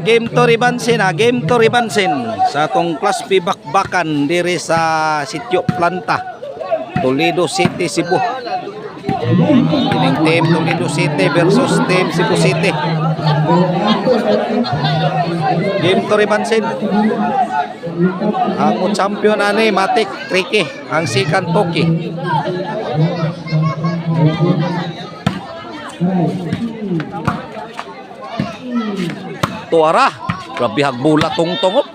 Game to ribansin, game to ribansin sa atong Class B bakbakan diri sa Sitio Planta, Toledo City, Cebu. Kining team Toledo City versus team Cebu City. Game to ribansin. Ang champion ani Matik Tricky, ang second Toki. Tuara, grabe hagbula tungtong op.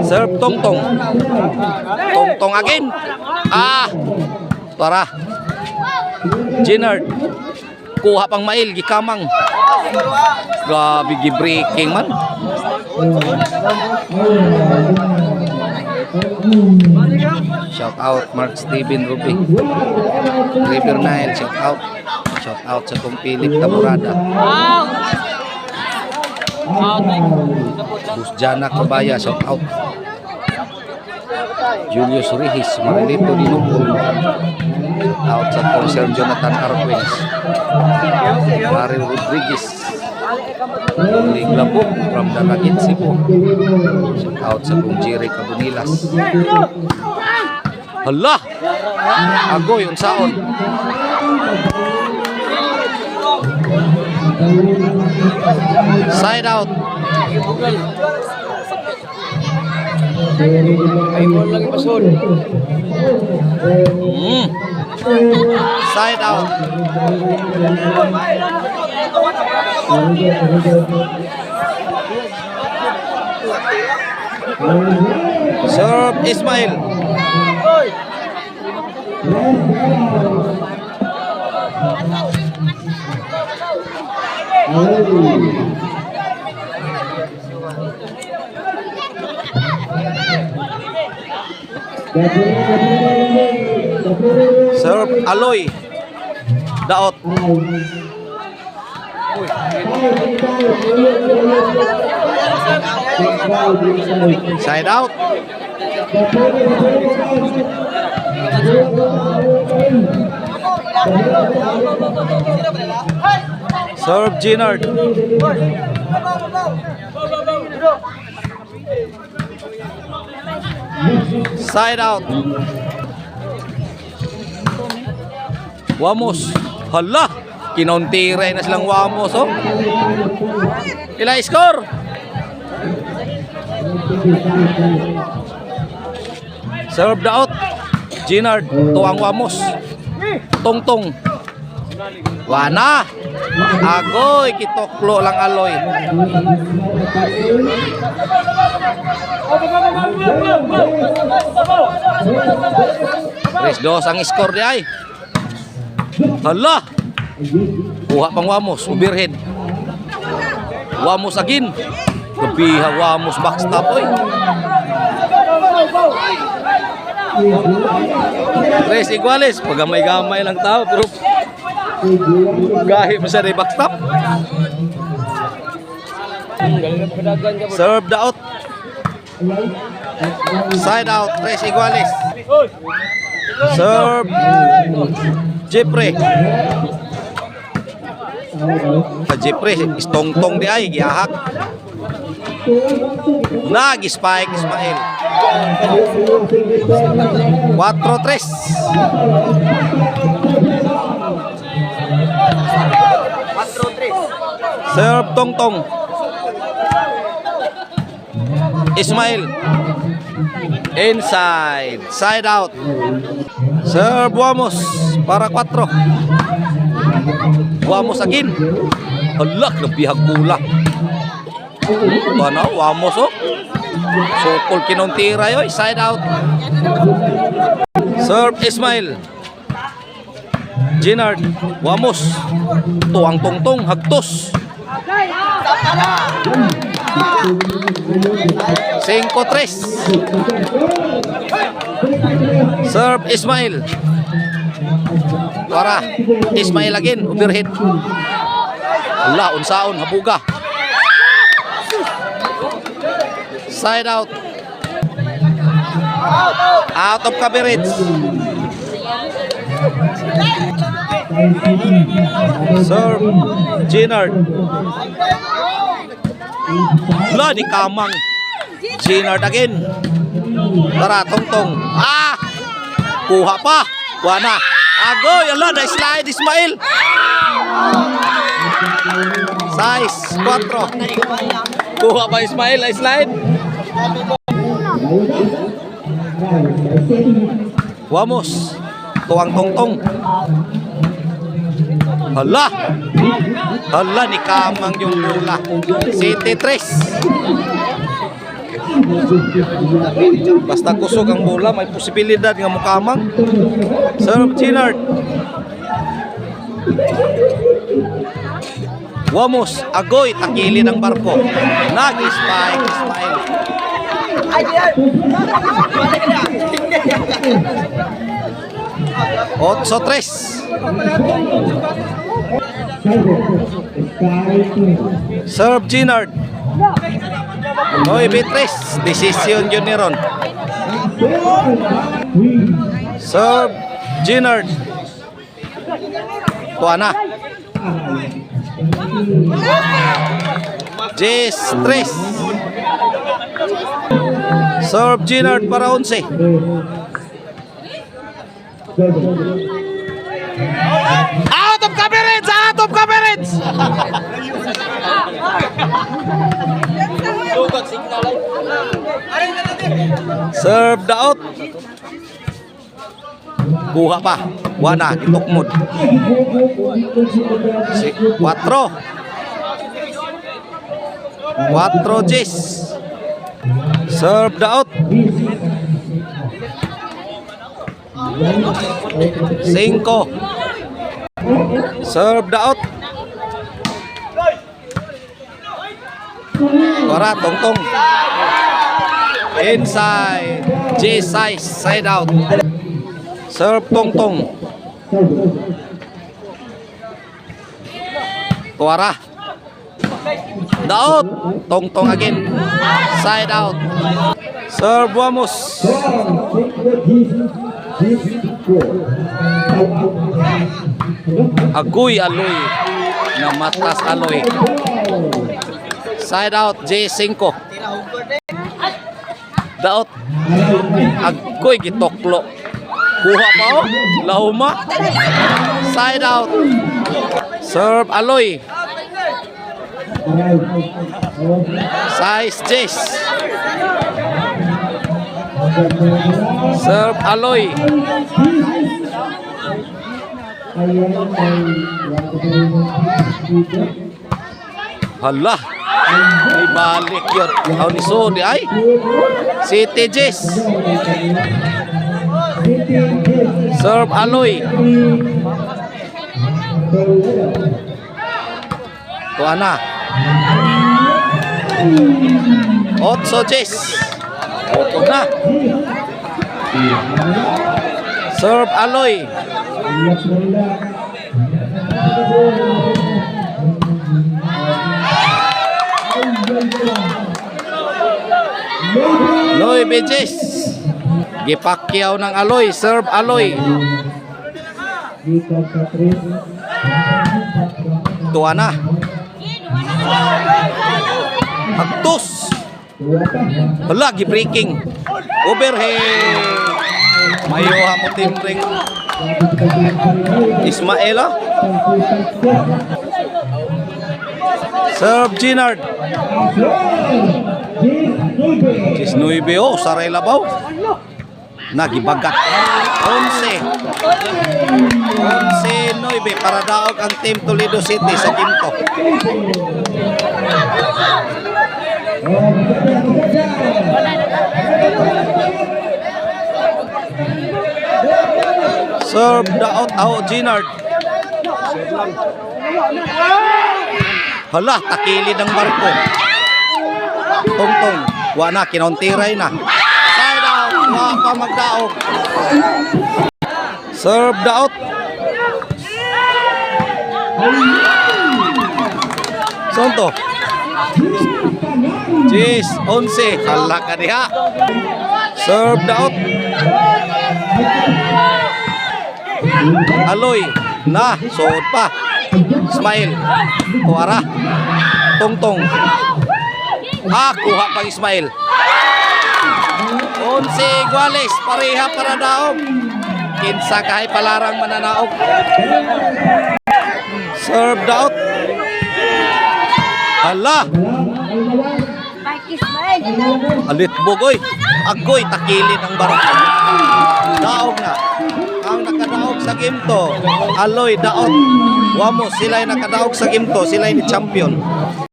Serve tongtong. Tongtong again. Tuara. Jinard. Kuha pang mail gikamang. Grabe gi-breaking man. Shout out Mark Steven Ruby, River Nile, shout out sa kong Philip Tamurada, Busjana Kabaya, shout out Julius Rihis, Marilito Dinupul, shout out sa kong Sir Jonathan Arquez, Mario Rodriguez, Ling Labok from Dalagit, Cebu. Shout out sa kong Jerry Cabunilas. Hala! Agoy, unsaon. Side out. Side out. Serve Ismail. Serve Aloy. Daot. Side out. Serve Jinard. Side out. Wamos. Hala, kinauntiray na silang Wamos, oh. Ila score. Serve out. Jinard, tuang Wamos. Tongtong. Wana. Agoy, kitoklo lang Aloy. Tres dos ang score di ay. Hala. Kuha pang Wamos, overhead. Wamos again. Kepiha Wamos backstop oy. Tres iguales, pagamay-gamay lang tao pero gahi mo siya na backstop. Serve the out. Side out, tres iguales. Serve Jeffrey. Jeffrey, istongtong di ay, gihahak. Nag-spike Ismail. 4-3. Serve Tongtong. Ismail. Inside. Side out. Serve Wamos. Para 4. Wamos again. Hala, nabihag pula. Ano, Wamos oh. Sokol kinontira yoy. Side out. Serve Ismail. Jinard. Wamos. Tuang tongtong. Hagtos. 5-3. Serve Ismail. Para Ismail again. Overhead. Allah, unsaon. Habuga. Side out. Out of coverage. Serve Ginard. Wala ni Kamang. Ginard again. Tara, tongtong. Kuha pa. Kuha na. Agoy, ala, na-slide Ismail. Size 4. Kuha pa Ismail, na-slide. Wamos. Tuwang tongtong. Hala. Hala, ni Kamang yung bola. City 3. Basta kusog ang bola, may posibilidad nga mukamang. Serve Ginard. Wamos, agoy, takili ng barko. Nag-spike, Ismail. 8-3. Serve Ginard. 9-3. Desisyon yun ni Ron. Serve Ginard. Tuwa na. Jess 3. Serve Ginard para 11. Out of coverage! Out of coverage! Serve the out. Buha pa. Wana, itukmod. 4. 4 Jess. Serve the out. 5. Serve the out. Tora, tongtong. Inside. J-size. Side out. Serve tongtong. Tora. Daot. Tongtong again. Side out. Serve Wamos. Agoy aloy. Na matas aloy. Side out J5. Daot. Agoy gitoklo. Kuha pa o. Lahuma. Side out. Serve aloy. Size Jess. Serve aloy. Hala. May balik yun. How ni Sony ay? City Jess. Serve aloy. Tuwa na. 8 Jess. Oto na. Serve aloy. Loy Bejes. Gipakyaw ng aloy. Serve aloy. Tuwa na. Agtos. Hala, gi-breaking. Overhead. Mayuha mo timring. Ismaela. Serve Ginard. 19 oh, saray labaw. Nagibagat. 11-9 para daog ang Team Toledo City sa Quinto. Serve the out Ginard. Hala, takili ng barko. Tongtong, wana, kinauntiray na. Side out, wala pa magdaog. Serve the out. Sonto. Jeez, 11. Hala ka diha. Serve out. Aloy na suot pa. Ismail kuara. Tungtong. Kuha pang Ismail. 11 iguales, pareha para daog. Kinsa kahit palarang mananaog. Serve out. Hala. Alit bugoy. Agoy takilin ang barang. Daog na. Ang nakadaog sa game to, Aloy daot. Wamo sila nakadaog sa game to, sila ni champion.